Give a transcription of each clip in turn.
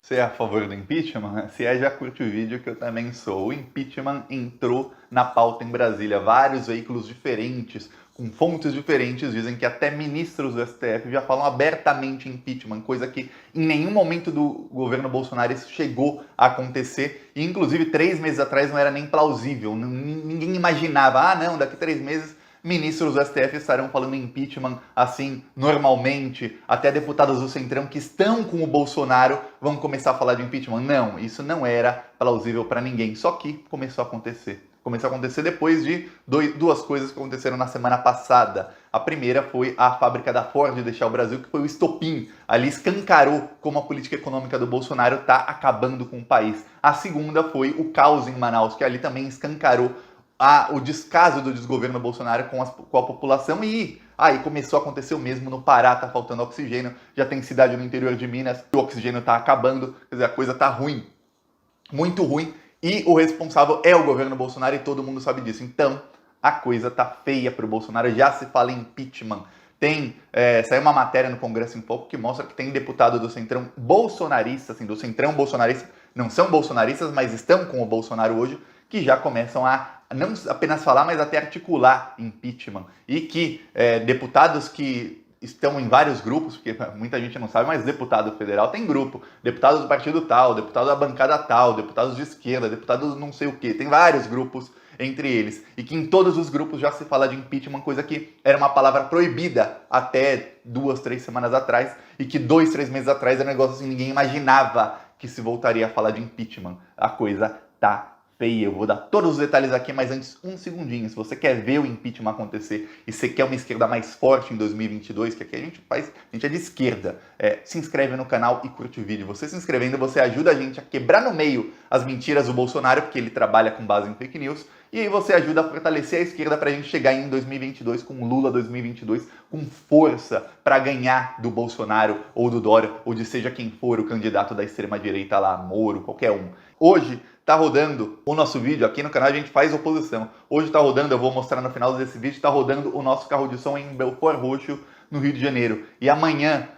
Você é a favor do impeachment? Se é, já curte o vídeo que eu também sou. O impeachment entrou na pauta em Brasília. Vários veículos diferentes, com fontes diferentes, dizem que até ministros do STF já falam abertamente em impeachment, coisa que em nenhum momento do governo Bolsonaro isso chegou a acontecer. E, inclusive, 3 meses atrás não era nem plausível. Ninguém imaginava, não, daqui 3 meses ministros do STF estarão falando em impeachment assim, normalmente, até deputados do Centrão que estão com o Bolsonaro vão começar a falar de impeachment. Não, isso não era plausível para ninguém, só que começou a acontecer. Começou a acontecer depois de duas coisas que aconteceram na semana passada. A primeira foi a fábrica da Ford deixar o Brasil, que foi o estopim. Ali escancarou como a política econômica do Bolsonaro está acabando com o país. A segunda foi o caos em Manaus, que ali também escancarou o descaso do desgoverno Bolsonaro com a população e aí começou a acontecer o mesmo no Pará, tá faltando oxigênio, já tem cidade no interior de Minas, o oxigênio tá acabando, quer dizer, a coisa tá ruim, muito ruim, e o responsável é o governo Bolsonaro e todo mundo sabe disso. Então, a coisa tá feia pro Bolsonaro, já se fala em impeachment. Saiu uma matéria no Congresso em Foco que mostra que tem deputado do Centrão bolsonarista, assim, do Centrão bolsonarista, não são bolsonaristas, mas estão com o Bolsonaro hoje, que já começam a não apenas falar, mas até articular impeachment. E que deputados que estão em vários grupos, porque muita gente não sabe, mas deputado federal tem grupo. Deputado do partido tal, deputado da bancada tal, deputados de esquerda, deputados não sei o quê. Tem vários grupos entre eles. E que em todos os grupos já se fala de impeachment, coisa que era uma palavra proibida até 2, 3 semanas atrás. E que 2, 3 meses atrás era um negócio assim, ninguém imaginava que se voltaria a falar de impeachment. A coisa tá feia. Eu vou dar todos os detalhes aqui, mas antes, um segundinho. Se você quer ver o impeachment acontecer e você quer uma esquerda mais forte em 2022, que aqui a gente é de esquerda, se inscreve no canal e curte o vídeo. Você se inscrevendo, você ajuda a gente a quebrar no meio as mentiras do Bolsonaro, porque ele trabalha com base em fake news, e aí você ajuda a fortalecer a esquerda para a gente chegar em 2022 com Lula 2022 com força para ganhar do Bolsonaro ou do Dória ou de seja quem for o candidato da extrema direita lá, Moro, qualquer um. Hoje tá rodando o nosso vídeo, aqui no canal a gente faz oposição. Hoje tá rodando, eu vou mostrar no final desse vídeo, tá rodando o nosso carro de som em Belfort Roxo, no Rio de Janeiro. E amanhã,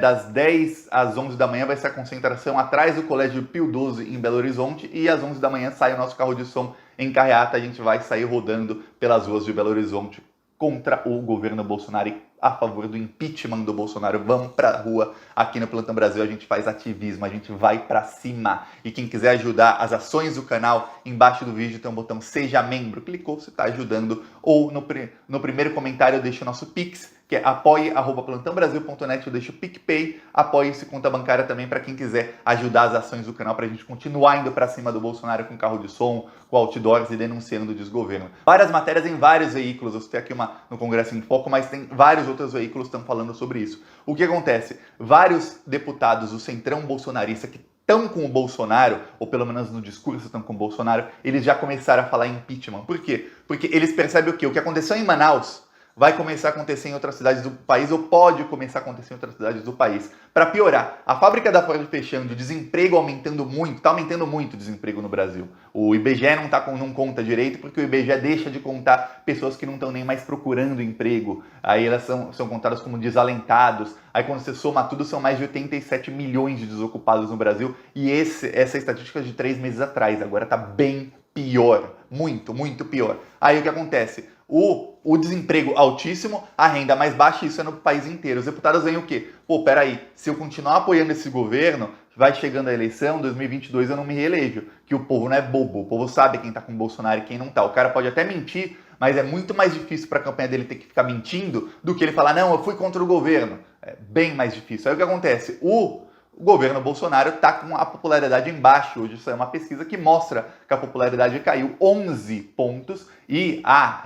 das 10 às 11 da manhã, vai ser a concentração atrás do Colégio Pio XII em Belo Horizonte. E às 11 da manhã sai o nosso carro de som em Carreata. A gente vai sair rodando pelas ruas de Belo Horizonte contra o governo Bolsonaro e a favor do impeachment do Bolsonaro. Vamos pra rua. Aqui no Plantão Brasil a gente faz ativismo, a gente vai pra cima. E quem quiser ajudar as ações do canal, embaixo do vídeo tem um botão Seja Membro. Clicou, você tá ajudando. Ou no primeiro comentário eu deixo o nosso Pix, que é apoie@plantãobrasil.net, eu deixo o PicPay, apoie-se conta bancária também para quem quiser ajudar as ações do canal, para a gente continuar indo para cima do Bolsonaro com carro de som, com outdoors e denunciando o desgoverno. Várias matérias em vários veículos, eu citei aqui uma no Congresso em Foco, mas tem vários outros veículos que estão falando sobre isso. O que acontece? Vários deputados do Centrão bolsonarista que estão com o Bolsonaro, ou pelo menos no discurso estão com o Bolsonaro, eles já começaram a falar em impeachment. Por quê? Porque eles percebem o quê? O que aconteceu em Manaus vai começar a acontecer em outras cidades do país, ou pode começar a acontecer em outras cidades do país. Para piorar, a fábrica da Ford fechando, o desemprego aumentando muito, está aumentando muito o desemprego no Brasil. O IBGE não conta direito, porque o IBGE deixa de contar pessoas que não estão nem mais procurando emprego. Aí elas são contadas como desalentados. Aí quando você soma tudo, são mais de 87 milhões de desocupados no Brasil. E essa estatística é de 3 meses atrás, agora está bem pior. Muito, muito pior. Aí o que acontece? O desemprego altíssimo, a renda mais baixa, isso é no país inteiro. Os deputados veem o quê? Pô, peraí, se eu continuar apoiando esse governo, vai chegando a eleição, 2022 eu não me reelejo. Que o povo não é bobo, o povo sabe quem tá com o Bolsonaro e quem não tá. O cara pode até mentir, mas é muito mais difícil para a campanha dele ter que ficar mentindo do que ele falar, não, eu fui contra o governo. É bem mais difícil. Aí o que acontece? O governo Bolsonaro está com a popularidade embaixo. Hoje saiu uma pesquisa que mostra que a popularidade caiu 11 pontos e a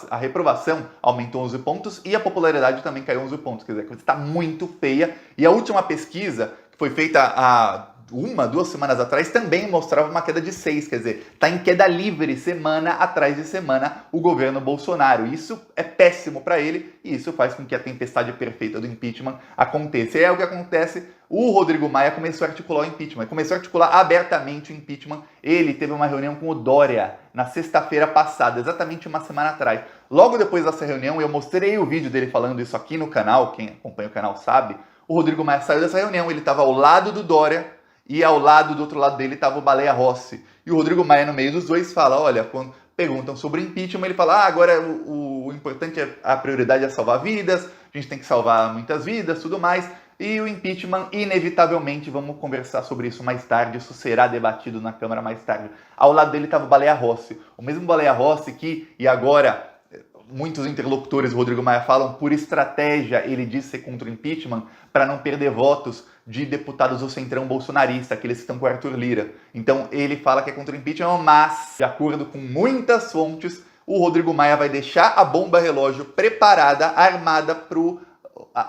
reprovação aumentou 11 pontos e a popularidade também caiu 11 pontos. Quer dizer, a coisa está muito feia. E a última pesquisa, que foi feita há 2 semanas atrás, também mostrava uma queda de 6, quer dizer, está em queda livre semana atrás de semana o governo Bolsonaro. Isso é péssimo para ele e isso faz com que a tempestade perfeita do impeachment aconteça. E é o que acontece, o Rodrigo Maia começou a articular o impeachment, começou a articular abertamente o impeachment. Ele teve uma reunião com o Dória na sexta-feira passada, exatamente uma semana atrás. Logo depois dessa reunião, eu mostrei o vídeo dele falando isso aqui no canal, quem acompanha o canal sabe, o Rodrigo Maia saiu dessa reunião, ele estava ao lado do Dória, e ao lado, do outro lado dele, estava o Baleia Rossi. E o Rodrigo Maia, no meio dos dois, fala, olha, quando perguntam sobre impeachment, ele fala, agora o importante, a prioridade é salvar vidas, a gente tem que salvar muitas vidas, tudo mais. E o impeachment, inevitavelmente, vamos conversar sobre isso mais tarde, isso será debatido na Câmara mais tarde. Ao lado dele estava o Baleia Rossi, o mesmo Baleia Rossi que, e agora, muitos interlocutores, Rodrigo Maia, falam, por estratégia, ele diz ser contra o impeachment, para não perder votos de deputados do centrão bolsonarista, aqueles que estão com o Arthur Lira. Então, ele fala que é contra o impeachment, mas, de acordo com muitas fontes, o Rodrigo Maia vai deixar a bomba relógio preparada, armada para o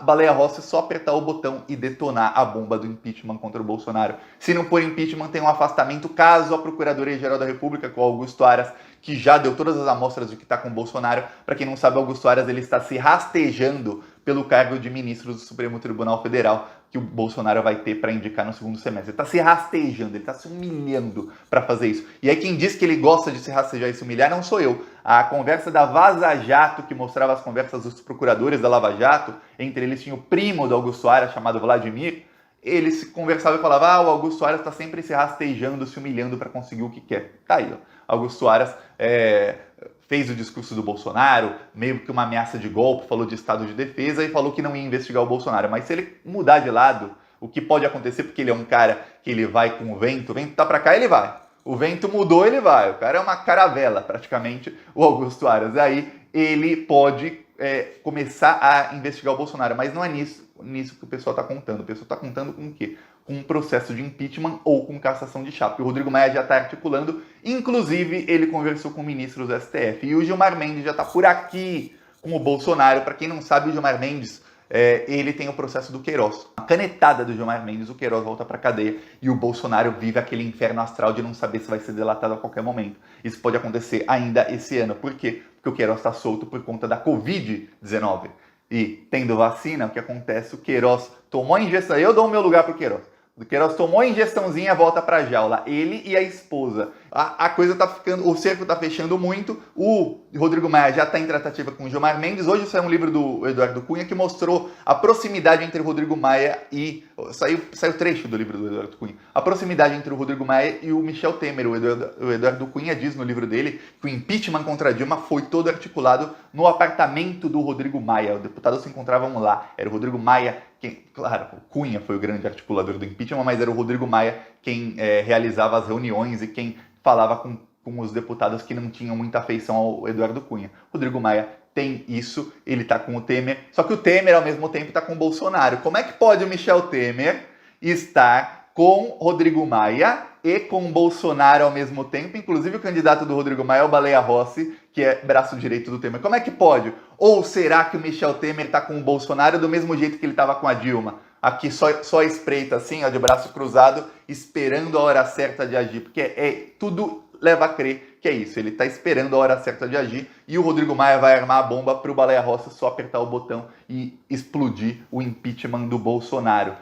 Baleia Rossi só apertar o botão e detonar a bomba do impeachment contra o Bolsonaro. Se não for impeachment, tem um afastamento caso a Procuradoria-Geral da República, com o Augusto Aras, que já deu todas as amostras de que está com o Bolsonaro. Para quem não sabe, o Augusto Aras ele está se rastejando pelo cargo de ministro do Supremo Tribunal Federal, que o Bolsonaro vai ter para indicar no segundo semestre. Ele está se rastejando, ele está se humilhando para fazer isso. E aí quem diz que ele gosta de se rastejar e se humilhar não sou eu. A conversa da Vaza Jato, que mostrava as conversas dos procuradores da Lava Jato, entre eles tinha o primo do Augusto Aras, chamado Vladimir, eles conversavam e falavam, o Augusto Aras está sempre se rastejando, se humilhando para conseguir o que quer. Tá aí, ó. Augusto Aras fez o discurso do Bolsonaro, meio que uma ameaça de golpe, falou de estado de defesa e falou que não ia investigar o Bolsonaro. Mas se ele mudar de lado, o que pode acontecer, porque ele é um cara que ele vai com o vento tá para cá, ele vai. O vento mudou, ele vai. O cara é uma caravela, praticamente, o Augusto Aras. Aí ele pode começar a investigar o Bolsonaro, mas não é nisso que o pessoal está contando. O pessoal está contando com o quê? Com um processo de impeachment ou com cassação de chapa. E o Rodrigo Maia já está articulando, inclusive ele conversou com ministros do STF. E o Gilmar Mendes já está por aqui com o Bolsonaro. Para quem não sabe, o Gilmar Mendes, ele tem o processo do Queiroz. A canetada do Gilmar Mendes, o Queiroz volta para a cadeia e o Bolsonaro vive aquele inferno astral de não saber se vai ser delatado a qualquer momento. Isso pode acontecer ainda esse ano. Por quê? Porque o Queiroz está solto por conta da Covid-19. E tendo vacina, o que acontece? O Queiroz tomou a injeção. Eu dou o meu lugar pro Queiroz. O Queiroz tomou a injeçãozinha, volta pra jaula. Ele e a esposa. A coisa tá ficando... O cerco tá fechando muito. O Rodrigo Maia já tá em tratativa com o Gilmar Mendes. Hoje saiu um livro do Eduardo Cunha que mostrou a proximidade entre o Rodrigo Maia e... Saiu trecho do livro do Eduardo Cunha. A proximidade entre o Rodrigo Maia e o Michel Temer. O Eduardo Cunha diz no livro dele que o impeachment contra a Dilma foi todo articulado no apartamento do Rodrigo Maia. Os deputados se encontravam lá. Era o Rodrigo Maia... Claro, o Cunha foi o grande articulador do impeachment, mas era o Rodrigo Maia quem realizava as reuniões e quem falava com os deputados que não tinham muita afeição ao Eduardo Cunha. Rodrigo Maia tem isso, ele está com o Temer, só que o Temer ao mesmo tempo está com o Bolsonaro. Como é que pode o Michel Temer estar com Rodrigo Maia e com Bolsonaro ao mesmo tempo? Inclusive o candidato do Rodrigo Maia é o Baleia Rossi, que é braço direito do Temer. Como é que pode? Ou será que o Michel Temer está com o Bolsonaro do mesmo jeito que ele estava com a Dilma? Aqui só espreita assim, ó, de braço cruzado, esperando a hora certa de agir. Porque tudo leva a crer que é isso. Ele está esperando a hora certa de agir e o Rodrigo Maia vai armar a bomba para o Baleia Rossi só apertar o botão e explodir o impeachment do Bolsonaro.